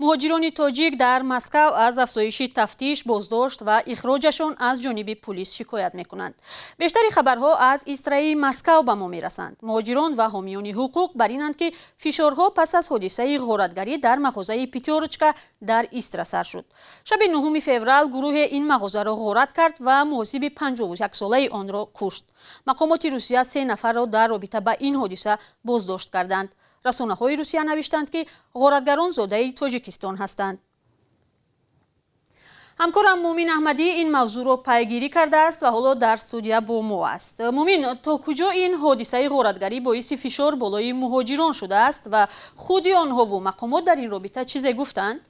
مهاجران تاجیک در مسکو از افزایش تفتیش، بازداشت و اخراجشان از جانب پلیس شکایت میکنند. بیشتری خبرها از ایسترای مسکو به ما میرسند. مهاجران و حامیان حقوق بر اینند که فشارها پس از حادثه غارتگری در مغازه پیتورچکا در ایسترا سر شد. شب 9 فوریه گروه این مغازه را غارت کرد و محاسب 51 ساله آن را کشت. مقامات روسیه 3 نفر را در رابطه با این حادثه بازداشت کردند. رسانه‌های روسیه نوشتند که غارتگران زاده تاجیکستان هستند. همکارم مومین احمدی این موضوع را پیگیری کرده است و حالا در استودیو با ما است. مومین، تا کجا این حادثه غارتگری باعث فشار بالای مهاجران شده است و خود آنها و مقامات در این رابطه چیزی گفتند؟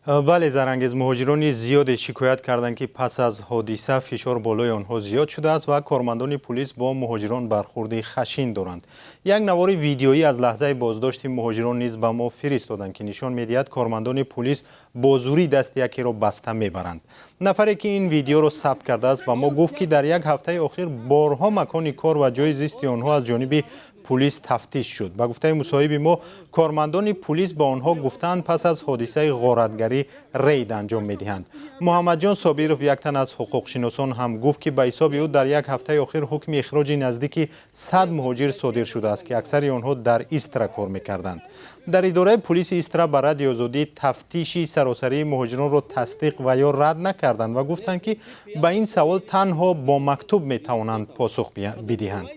بله زرانگیز، مهاجران زیاد شکایت کردند که پس از حادثه فشار بالای آنها زیاد شده است و کارمندان پلیس با مهاجران برخورد خشن دارند. یک نوار ویدیویی از لحظه بازداشت مهاجران نیز به ما فرستادند که نشان می‌دهد کارمندان پلیس با زوری دست یکی را بسته میبرند. نفری که این ویدیو را ثبت کرده است به ما گفت که در یک هفته اخیر بارها مکان کار و جای زیست آنها از جانب پلیس تفتیش شد. به گفته مصاحب ما، کارمندان پلیس با آنها گفتند پس از حادثه غارتگری رید انجام میدهند. محمد جان صابرов، یک تن از حقوقشناسان، هم گفت که به حساب او در یک هفته اخیر حکم اخراج نزدیک 100 مهاجر صادر شده است که اکثر آنها در ایسترا کار میکردند. در اداره پلیس ایسترا به رادیو آزادی تفتیش سراسری مهاجران را تصدیق و یا رد نکردند و گفتند که به این سوال تنها با مکتوب میتوانند پاسخ بدهند.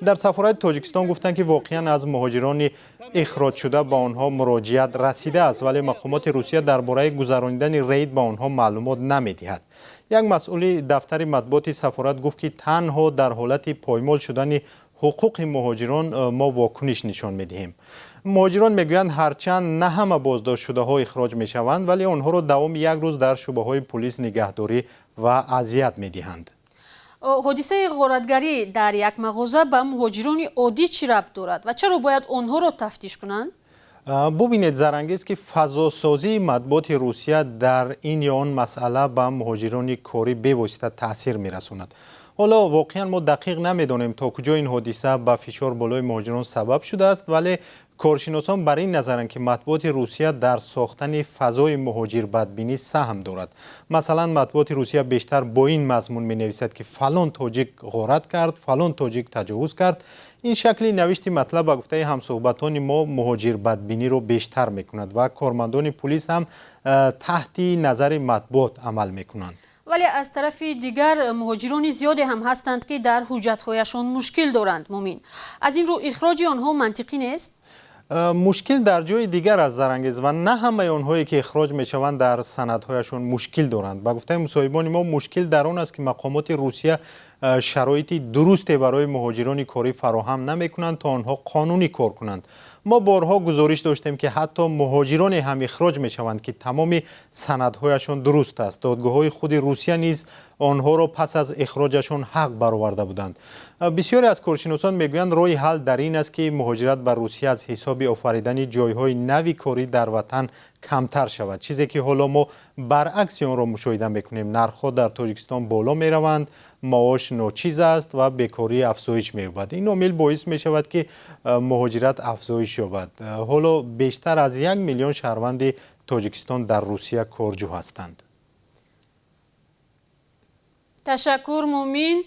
در سفارت تاجیکستان گفتند که واقعا از مهاجران اخراج شده به آنها مراجعت رسیده است، ولی مقامات روسیه درباره گذراندن رید به آنها معلومات نمیدهد. یک مسئول دفتر مطبوعات سفارت گفت که تنها در حالت پایمال شدن حقوق مهاجران ما واکنش نشان میدهیم. مهاجران میگویند هرچند نه همه بازداشت شده ها اخراج میشوند، ولی آنها را دوام یک روز در شعبه های پلیس نگهداری و اذیت میدهند. حادثه غارتگری در یک مغازه به مهاجران عادی چی ربط دارد و چرا باید آنها را تفتیش کنند؟ ببینید زرانگیز که فضاسازی مطبوعات روسیه در این یا آن مسئله به مهاجران کاری بواسطه تاثیر میرساند. حالا واقعا ما دقیق نمیدانیم تا کجا این حادثه به فشار بالای مهاجران سبب شده است، ولی کارشناسان بر این نظرند که مطبوعات روسیه در ساختن فضای مهاجر بدبینی سهم دارد. مثلا مطبوعات روسیه بیشتر با این مضمون می نویسد که فلان تاجیک غارت کرد، فلان تاجیک تجاوز کرد. این شکلی نوشتی مطلب به گفته همصحبتان ما مهاجر بدبینی رو بیشتر می کند و کارمندان پلیس هم تحت نظر مطبوعات عمل می کنند. ولی از طرف دیگر مهاجران زیادی هم هستند که در حجت‌هایشان مشکل دارند. مومین، از این رو اخراج آنها منطقی نیست؟ مشکل در جای دیگر از زرانگیز و نه همه آنهایی که اخراج میشوند در سندهایشان مشکل دارند. به گفته مصاحبان ما مشکل در آن است که مقامات روسیه شرایطی درست برای مهاجران کاری فراهم نمی کنند تا آنها قانونی کار کنند. ما بارها گزارش داشتیم که حتی مهاجران هم اخراج می شوند که تمام سندهایشان درست است. دادگاه‌های خود روسیه نیز آنها را پس از اخراجشان حق برآورده بودند. بسیاری از کارشناسان میگویند راه حل در این است که مهاجرت به روسیه از حساب آفریدن جایهای نوی کاری در وطن کمتر شود، چیزی که حالا ما برعکس آن را مشاهده میکنیم. نرخ‌ها در تاجیکستان بالا میروند، معاش ناچیز است و بیکاری افزایش می‌یابد. این عامل باعث می شود که مهاجرت افزایش یابد. حالا بیشتر از 1 میلیون شهروند تاجیکستان در روسیه کارجو هستند. تشکر مومین.